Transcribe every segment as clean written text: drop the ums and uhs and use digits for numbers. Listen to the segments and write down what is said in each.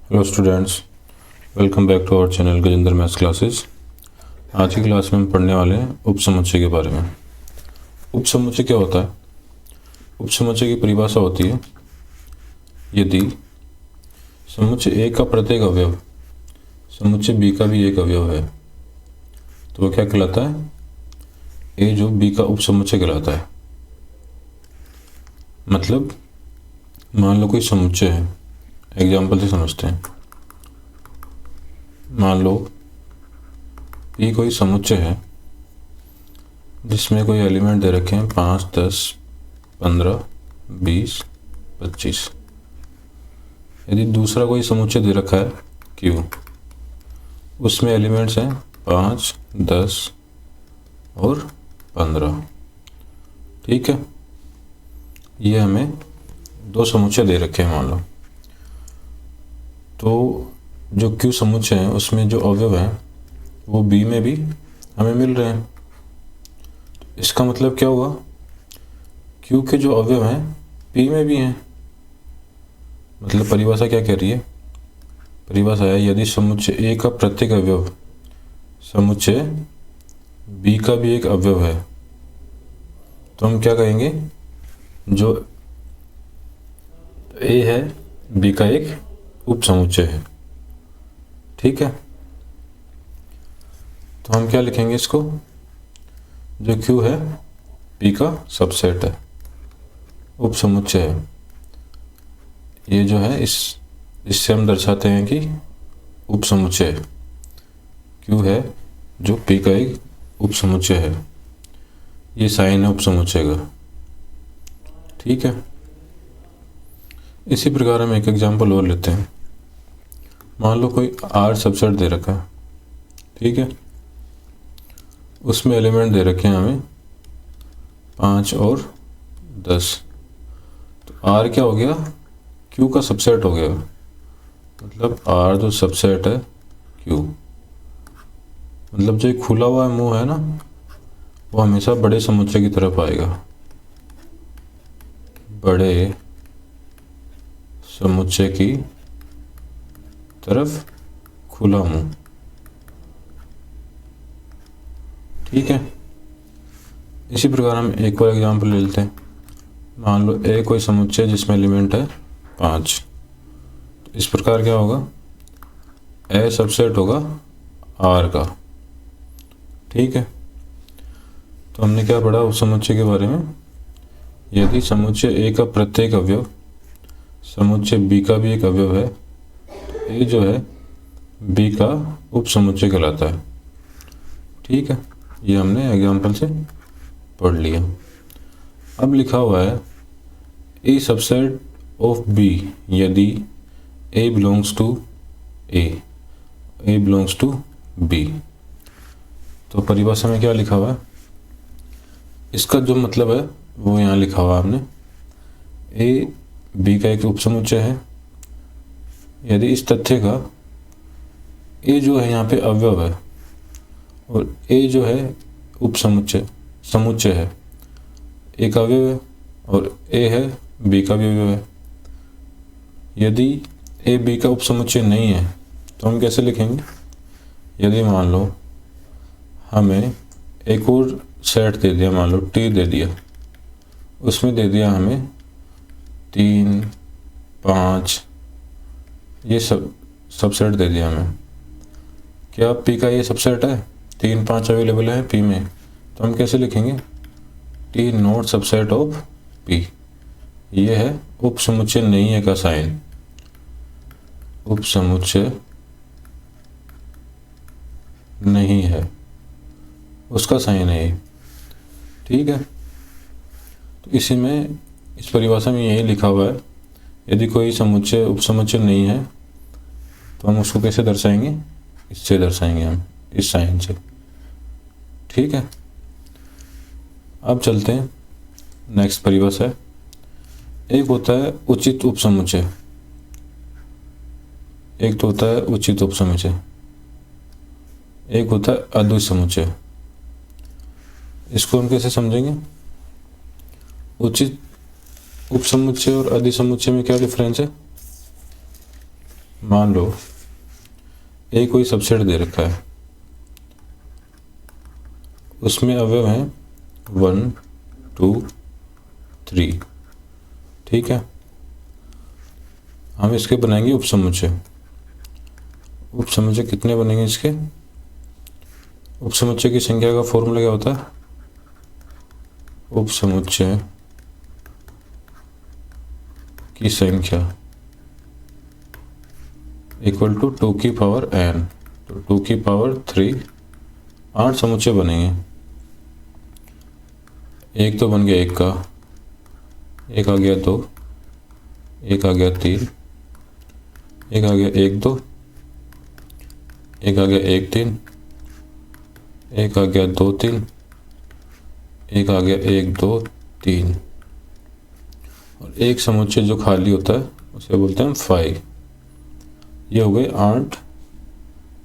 Hello students, welcome back to our channel Gajendra maths classes. आज की class में हम पढ़ने वाले हैं उपसमुच्चय के बारे में। उपसमुच्चय क्या होता है? उपसमुच्चय की परिभाषा होती है, यदि समुच्चय ए का प्रत्येक अवयव समुच्चय बी का भी एक अवयव है तो वह क्या कहलाता है? ए जो बी का उपसमुच्चय कहलाता है। मतलब मान लो कोई समुच्चय है, एग्जाम्पल से समझते हैं। मान लो पी कोई समुच्चय है जिसमें कोई एलिमेंट दे रखे हैं 5, 10, 15, 20, 25। यदि दूसरा कोई समुच्चय दे रखा है क्यू, उसमें एलिमेंट्स हैं 5, 10 और 15। ठीक है, ये हमें दो समुच्चय दे रखे हैं मान लो। तो जो क्यू समुच्चय है उसमें जो अवयव हैं वो बी में भी हमें मिल रहे हैं। इसका मतलब क्या हुआ? क्यू के जो अवयव हैं पी में भी हैं। मतलब परिभाषा क्या कह रही है? परिभाषा है, यदि समुच्चय ए का प्रत्येक अवयव समुच्चय बी का भी एक अवयव है तो हम क्या कहेंगे? जो ए है बी का एक उपसमुच्चय है। ठीक है, तो हम क्या लिखेंगे इसको? जो क्यू है पी का सबसेट है, उपसमुच्चय है। ये जो है इससे हम दर्शाते हैं कि उपसमुच्चय क्यू है जो पी का एक उपसमुच्चय है। ये साइन है उपसमुच्चय का। ठीक है, इसी प्रकार हम एक एग्जांपल और लेते हैं। मान लो कोई आर सबसेट दे रखा है, ठीक है, उसमें एलिमेंट दे रखे हैं हमें 5 और 10। तो आर क्या हो गया? क्यू का सबसेट हो गया। मतलब आर जो सबसेट है क्यू, मतलब जो एक खुला हुआ मुंह है ना, वो हमेशा बड़े समुच्चय की तरफ आएगा। बड़े समुच्चय की तरफ खुला मुंह। ठीक है, इसी प्रकार हम एक और एग्जांपल ले लेते हैं। मान लो ए कोई समुच्चय जिसमें एलिमेंट है 5। तो इस प्रकार क्या होगा? ए सबसेट होगा आर का। ठीक है, तो हमने क्या पढ़ा उस समुच्चय के बारे में? यदि समुच्चय ए का प्रत्येक अवयव समुच्चय बी का भी एक अवयव है तो ए जो है बी का उपसमुच्चय कहलाता है। ठीक है, ये हमने एग्जाम्पल से पढ़ लिया। अब लिखा हुआ है ए सबसेट ऑफ बी यदि A belongs to A belongs to B. तो परिभाषा में क्या लिखा हुआ है? इसका जो मतलब है वो यहाँ लिखा हुआ है हमने। ए बी का एक उपसमुच्चय है यदि इस तथ्य का ए जो है यहाँ पे अवयव है और ए जो है समुच्चय है। एक अवयव है और ए है बी का भी अवयव है। यदि ए बी का उपसमुच्चय नहीं है तो हम कैसे लिखेंगे? यदि मान लो हमें एक और सेट दे दिया, मान लो टी दे दिया, उसमें दे दिया हमें 3, 5, ये सबसेट दे दिया हमें। क्या पी का ये सबसेट है? 3, 5 अवेलेबल है पी में, तो हम कैसे लिखेंगे? T not subset of P. ये है उपसमुच्चय नहीं है का साइन। उपसमुच्चय नहीं है उसका साइन है ये। ठीक है, तो इसी में इस परिभाषा में यही लिखा हुआ है, यदि कोई समुच्चय उपसमुच्चय नहीं है तो हम उसको कैसे दर्शाएंगे? इससे दर्शाएंगे हम, इस साइन से। ठीक है, अब चलते हैं नेक्स्ट परिभाषा है। एक होता है उचित उपसमुच्चय, एक तो होता है उचित उपसमुच्चय, एक होता है अद्वितीय समुच्चय। इसको हम कैसे समझेंगे? उचित उपसमुच्चय और अद्वितीय समुच्चय में क्या डिफरेंस है? मान लो ए कोई सबसेट दे रखा है, उसमें अवयव हैं 1 2 3। ठीक है, हम इसके बनाएंगे उपसमुच्चय। उपसमुच्चय कितने बनेंगे इसके? उपसमुच्चय की संख्या का फॉर्मूला क्या होता है? उपसमुच्चय की संख्या इक्वल टू 2 की पावर n, तो 2 की पावर 3, 8 समुच्चय बनेंगे। एक तो बन गया 1 का, एक आ गया 2, एक आ गया 3, एक आ गया 1 2, एक आ गया 1 3, एक आ गया 2 3, एक आ गया 1 2 3, और एक समुच्चय जो खाली होता है उसे बोलते हैं 5। ये हो गए 8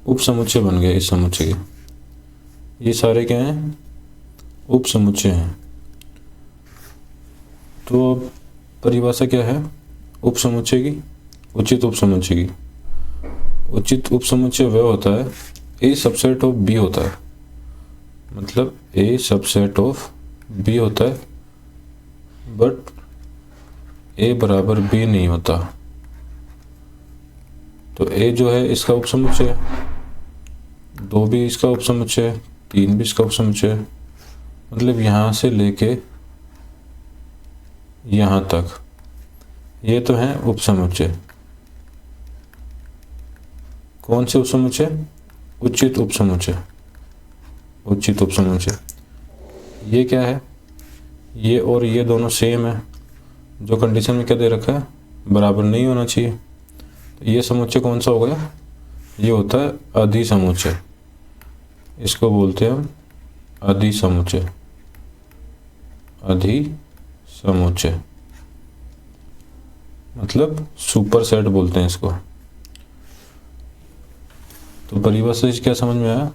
उप समुच्चय बन गए इस समुच्चय के। ये सारे क्या हैं? उप समुच्चय हैं। तो अब परिभाषा क्या है उप समुच्चय की? उचित उप समुच्चय की। उचित उप समुच्चय वह होता है ए सबसेट ऑफ बी होता है, मतलब ए सबसेट ऑफ बी होता है, बट ए बराबर बी नहीं होता। तो ए जो है इसका उपसमुच्चय है, 2 भी इसका उपसमुच्चय है, 3 भी इसका उपसमुच्चय है, मतलब यहाँ से लेके यहाँ तक ये तो है उपसमुच्चय। कौन से उपसमुच्चय? उचित उपसमुच्चय। उचित उपसमुच्चय ये क्या है? ये और ये दोनों सेम है, जो कंडीशन में क्या दे रखा है? बराबर नहीं होना चाहिए। तो ये समुच्चय कौन सा हो गया? ये होता है अधिसमुच्चय। इसको बोलते हैं हम अधिसमुच्चय। अधिसमुच्चय मतलब सुपर सेट बोलते हैं इसको। तो परिभाषा से क्या समझ में आया?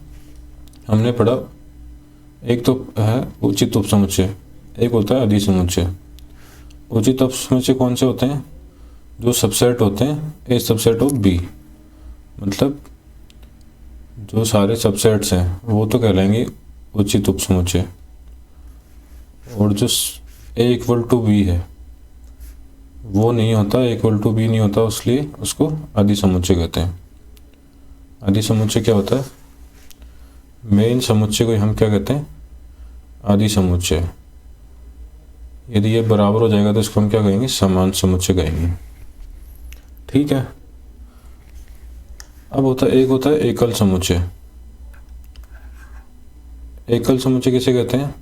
हमने पढ़ा एक तो है उचित उपसमुच्चय, एक होता है अधिसमुच्चय। उचित उपसमुच्चय कौन से होते हैं? जो सबसेट होते हैं ए सबसेट ऑफ बी, मतलब जो सारे सबसेट्स हैं वो तो कहलाएंगे उचित उपसमुच्चय, और जो ए इक्वल टू बी है वो नहीं होता, ए इक्वल टू बी नहीं होता, इसलिए उसको अधिसमुच्चय कहते हैं। अधिसमुच्चय क्या होता है? मेन समुच्चय को हम क्या कहते हैं? अधिसमुच्चय। यदि ये बराबर हो जाएगा तो इसको हम क्या कहेंगे? समान समुच्चय कहेंगे। ठीक है। अब एक होता है एकल समुच्चय। एकल समुच्चय किसे कहते हैं?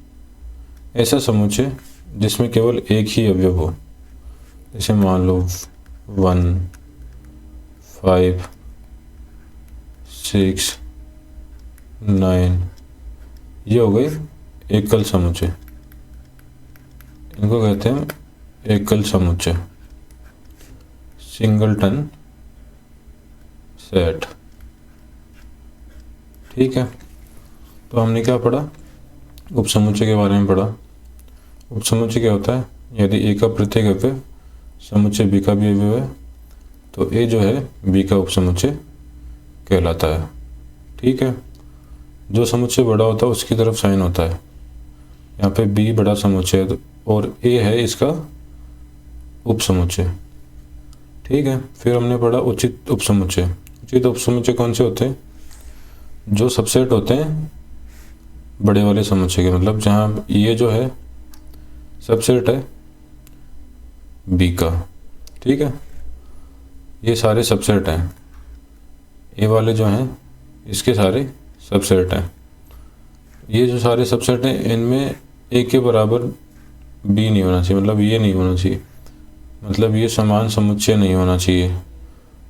ऐसा समुच्चय जिसमें केवल एक ही अवयव हो, जैसे मान लो 1 5 6 9, ये हो गए एकल समुच्चय। इनको कहते हैं एकल समुच्चय, सिंगलटन सेट। ठीक है, तो हमने क्या पढ़ा? उपसमुच्चय के बारे में पढ़ा। उपसमुच्चय क्या होता है? यदि ए का प्रत्येक अवयव समुच्चय बी का भी अवयव है तो ए जो है बी का उपसमुच्चय कहलाता है। ठीक है, जो समुच्चय बड़ा होता है उसकी तरफ साइन होता है। यहाँ पे बी बड़ा समुच्चय है और ए है इसका उपसमुच्चय। ठीक है, फिर हमने पढ़ा उचित उपसमुच्चय। उचित उपसमुच्चय कौन से होते हैं? जो सबसेट होते हैं बड़े वाले समुच्चय के, मतलब जहाँ ये जो है सबसेट है बी का। ठीक है, ये सारे सबसेट हैं, ए वाले जो हैं इसके सारे सबसेट हैं। ये जो सारे सबसेट हैं इनमें ए के बराबर बी नहीं होना चाहिए, मतलब ये नहीं होना चाहिए, मतलब ये समान समुच्चय नहीं होना चाहिए।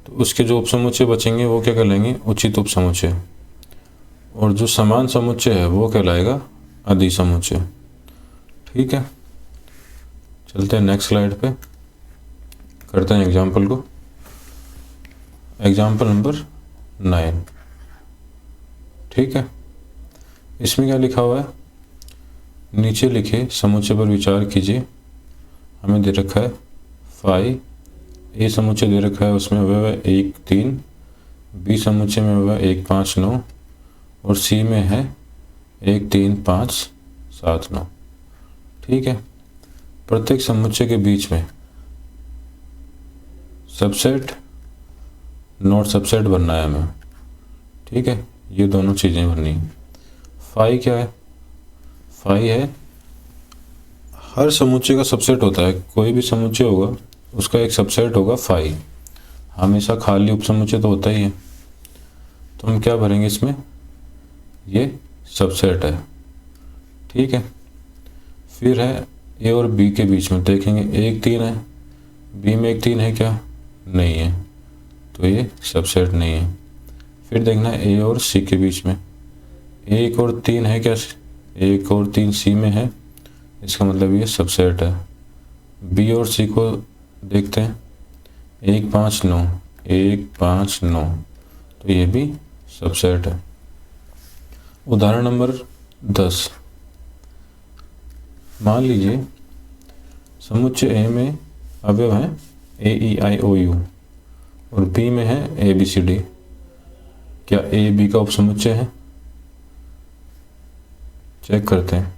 तो उसके जो उपसमुच्चय बचेंगे वो क्या कहलाएंगे? उचित उपसमुच्चय। और जो समान समुच्चय है वो कहलाएगा अधिसमुच्चय। ठीक है, चलते हैं नेक्स्ट स्लाइड पे, करते हैं एग्जाम्पल को। Example number 9। ठीक है, इसमें क्या लिखा हुआ है? नीचे लिखे समुच्चय पर विचार कीजिए। हमें दे रखा है 5 ए समुच्चय दे रखा है, उसमें अवयव है 1 3, बी समुच्चय में अवयव 1 5 9 और सी में है 1 3 5 7 9। ठीक है, प्रत्येक समुच्चय के बीच में सबसेट नॉट सबसेट बनना है हमें। ठीक है, ये दोनों चीज़ें बननी है। फाई क्या है? फाई है हर समुच्चय का सबसेट होता है, कोई भी समुच्चय होगा उसका एक सबसेट होगा फाई। हमेशा खाली उपसमुच्चय तो होता ही है, तो हम क्या भरेंगे इसमें? ये सबसेट है। ठीक है, फिर है ए और बी के बीच में देखेंगे 1 3 है, बी में 1 3 है क्या? नहीं है, तो ये सबसेट नहीं है। फिर देखना है ए और सी के बीच में 1 और 3 है क्या? 1 और 3 सी में है, इसका मतलब ये सबसेट है। बी और सी को देखते हैं 1 5 9 1 5 9, तो ये भी सबसेट है। उदाहरण नंबर 10, मान लीजिए समुच्चय ए में अवयव हैं ए ई आई ओ यू और बी में है ए बी सी डी। क्या ए बी का उपसमुच्चय है? चेक करते हैं।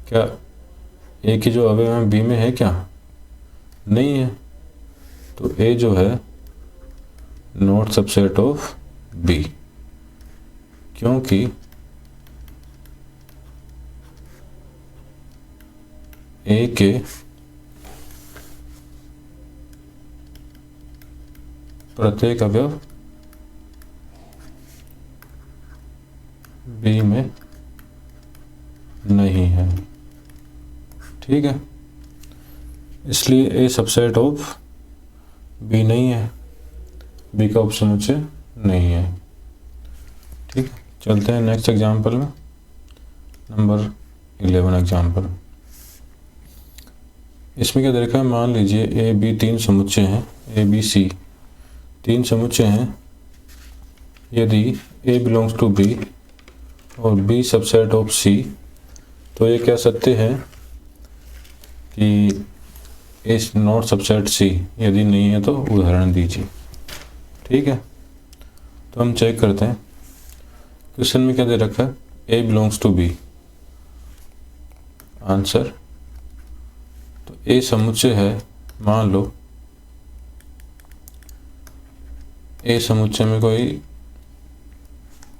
क्या ए की जो अवयव है बी में है क्या? नहीं है, तो ए जो है नॉट सबसेट ऑफ बी, क्योंकि ए के प्रत्येक अवयव बी में नहीं है। ठीक है, इसलिए ए सबसेट ऑफ बी नहीं है, बी का उपसमुच्चय नहीं है। ठीक है, चलते हैं नेक्स्ट एग्जाम्पल में, नंबर 11 एग्जाम्पल। इसमें क्या दे रखा है? मान लीजिए ए बी 3 समुच्चय हैं, ए बी सी 3 समुच्चय हैं। यदि ए बिलोंग्स टू बी और बी सबसेट ऑफ सी, तो ये कह सकते हैं कि इस नॉट सबसेट सी। यदि नहीं है तो उदाहरण दीजिए। ठीक है, तो हम चेक करते हैं। क्वेश्चन में क्या दे रखा है? ए बिलोंग्स टू बी। आंसर, तो ए समुच्चय है, मान लो ए समुच्चय में कोई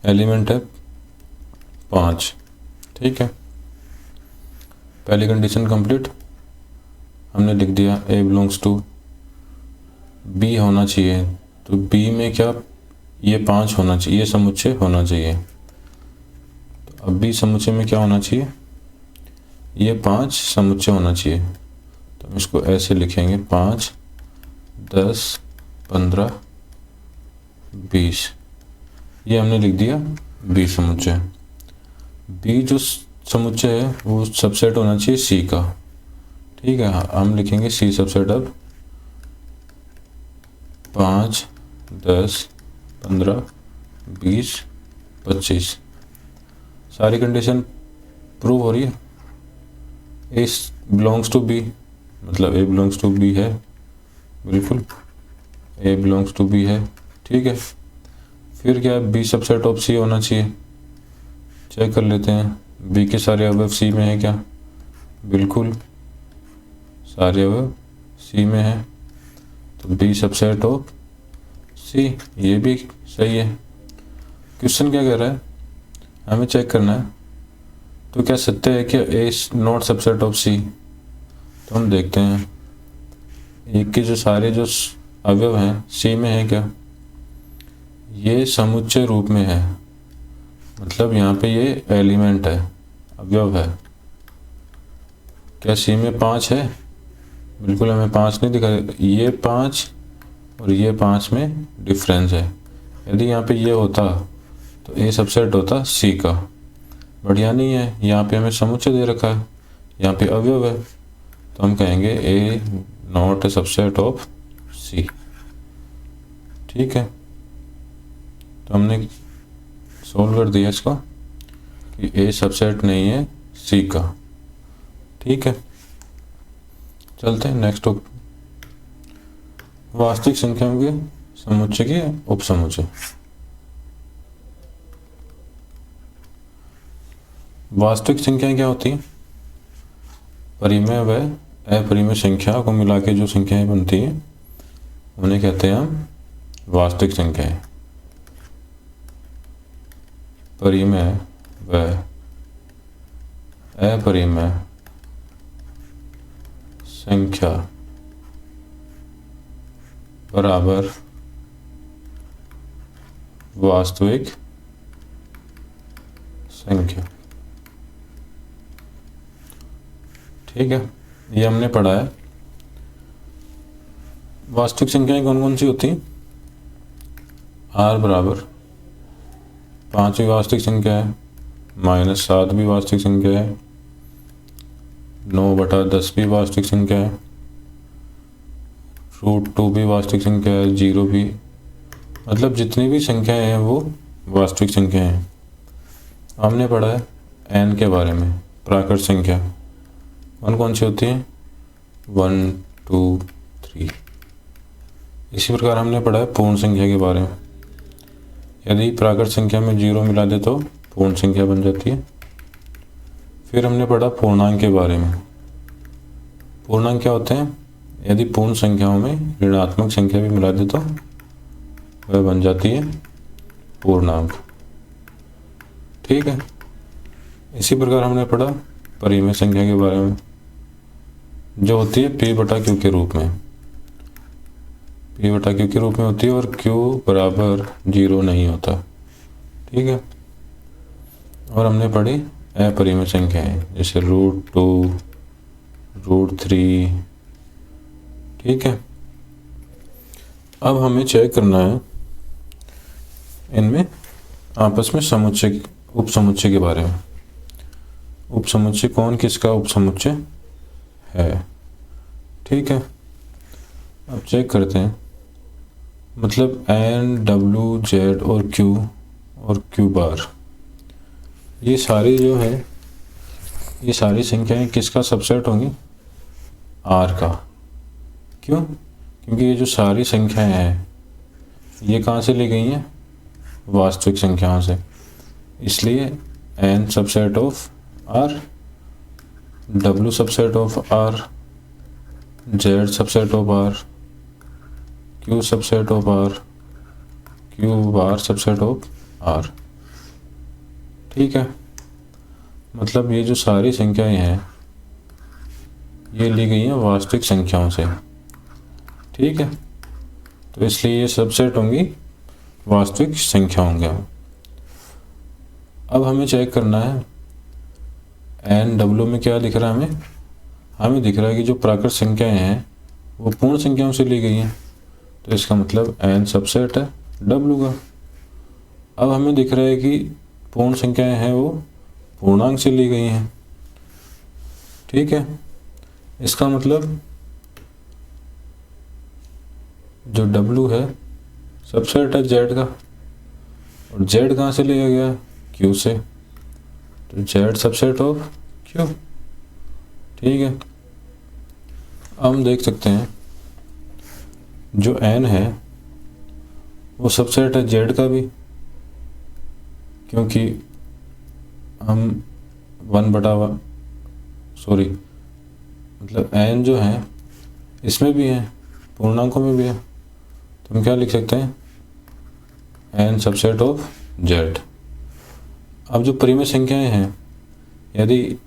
एलिमेंट है 5। ठीक है, पहली कंडीशन कंप्लीट, हमने लिख दिया ए बिलोंग्स टू बी होना चाहिए, तो बी में क्या ये 5 होना चाहिए, ये समुच्चय होना चाहिए। तो अब बी समुच्चय में क्या होना चाहिए? ये 5 समुच्चय होना चाहिए। तो हम इसको ऐसे लिखेंगे 5 10 15 20, ये हमने लिख दिया बी समुच्चय। बी जो समुच्चय है वो सबसेट होना चाहिए सी का। ठीक है, हम लिखेंगे सी सबसेट। अब 5 10 15 20 25 सारी कंडीशन प्रूव हो रही है। ए बिलोंग्स टू बी, मतलब ए बिलोंग्स टू बी है, बिल्कुल ए बिलोंग्स टू बी है। ठीक है, फिर क्या है? बी सबसेट ऑफ सी होना चाहिए। चेक कर लेते हैं, बी के सारे अवयव सी में है क्या? बिल्कुल सारे अवयव सी में है, तो बी सबसेट ऑफ सी, ये भी सही है। क्वेश्चन क्या कह रहा है? हमें चेक करना है। तो क्या सत्य है कि ए नॉट सबसेट ऑफ सी? तो हम देखते हैं एक के जो सारे जो अवयव हैं सी में है क्या? ये समुच्चय रूप में है, मतलब यहाँ पे ये एलिमेंट है, अवयव है। क्या सी में 5 है? बिल्कुल हमें 5 नहीं दिखा, ये 5 और ये 5 में डिफरेंस है। यदि यहाँ पे ये होता तो ए सबसेट होता सी का, बढ़िया नहीं है। यहाँ पे हमें समुच्चय दे रखा है, यहाँ पे अवयव है, तो हम कहेंगे ए नॉट ए सबसेट ऑफ सी। ठीक है, तो हमने सोल्व कर दिया इसको कि ए सबसेट नहीं है सी का। ठीक है, चलते हैं नेक्स्ट वास्तविक संख्याओं के समुच्चय के उपसमुच्चय। वास्तविक संख्याएं क्या होती हैं? परिमेय व अपरिमेय संख्या को मिला के जो संख्याएं बनती हैं उन्हें कहते हैं हम वास्तविक संख्याएं। परिमेय व अपरिमेय संख्या बराबर वास्तविक संख्या। ठीक है, ये हमने पढ़ा है। वास्तविक संख्याएं कौन कौन सी होती हैं? r बराबर 5 भी वास्तविक संख्या है, -7 भी वास्तविक संख्या है, 9/10 भी वास्तविक संख्या है, √2 भी वास्तविक संख्या है, 0 भी, मतलब जितनी भी संख्याएं हैं वो वास्तविक संख्याएं हैं। हमने पढ़ा है n के बारे में, प्राकृत संख्या कौन कौन सी होती हैं? 1 2 3। इसी प्रकार हमने पढ़ा है पूर्ण संख्या के बारे में। यदि प्राकृत संख्या में 0 मिला दे तो पूर्ण संख्या बन जाती है। फिर हमने पढ़ा पूर्णांक के बारे में। पूर्णांक क्या होते हैं? यदि पूर्ण संख्याओं में ऋणात्मक संख्या भी मिला दे तो वह बन जाती है पूर्णांक। ठीक है, इसी प्रकार हमने पढ़ा परिमेय संख्या के बारे में, जो होती है p/q के रूप में। p/q के रूप में होती है और q बराबर 0 नहीं होता। ठीक है, और हमने पढ़ी अपरिमेय संख्याएं जैसे √2 √3। ठीक है, अब हमें चेक करना है इनमें आपस में समुच्चय उपसमुच्चय के बारे में। उपसमुच्चय कौन किसका उपसमुच्चय है। ठीक है, अब चेक करते हैं। मतलब n w z और q बार, ये सारी जो है ये सारी संख्याएं किसका सबसेट होंगी? r का। क्यों? क्योंकि ये जो सारी संख्याएं हैं ये कहाँ से ली गई हैं? वास्तविक संख्याओं से। इसलिए n subset of r, w subset of r, z subset of r, q subset of r, q bar subset of r। ठीक है, मतलब ये जो सारी संख्याएं हैं ये ली गई हैं वास्तविक संख्याओं से। ठीक है, तो इसलिए ये सबसेट होंगी वास्तविक संख्याओं के। अब हमें चेक करना है n w में क्या दिख रहा है हमें दिख रहा है कि जो प्राकृत संख्याएं हैं वो पूर्ण संख्याओं से ली गई हैं, तो इसका मतलब n सबसेट है w का। अब हमें दिख रहा है कि पूर्ण संख्याएं हैं वो पूर्णांक से ली गई हैं। ठीक है, इसका मतलब जो w है सबसेट है z का, और z कहाँ से लिया गया? q से, तो z सबसेट ऑफ q। ठीक है, अब हम देख सकते हैं जो n है वो सबसेट है z का भी, क्योंकि हम मतलब n जो है इसमें भी है, पूर्णांकों में भी है, तो हम क्या लिख सकते हैं? n subset of z। अब जो परिमेय संख्याएं हैं, यदि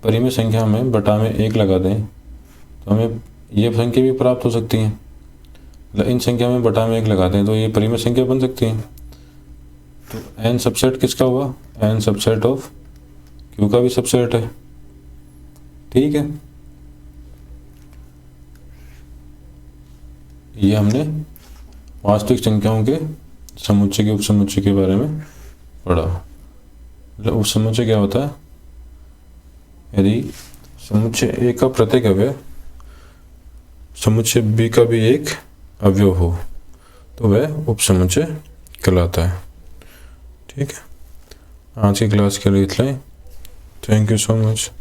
परिमेय संख्या में बटा में 1 लगा दें तो हमें ये संख्या भी प्राप्त हो सकती है। मतलब इन संख्या में बटा में 1 लगा दें तो ये परिमेय संख्या बन सकती है। तो n सबसेट किसका हुआ? n सबसेट ऑफ q का भी सबसेट है। ठीक है, ये हमने वास्तविक संख्याओं के समुच्चय के उपसमुच्चय के बारे में पढ़ा। मतलब उपसमुच्चय क्या होता है? यदि समुच्चय A का प्रत्येक अवयव समुच्चय B का भी एक अवयव हो तो वह उपसमुच्चय कहलाता है। ठीक है, आज की क्लास के लिए इतना ही। Thank you so much.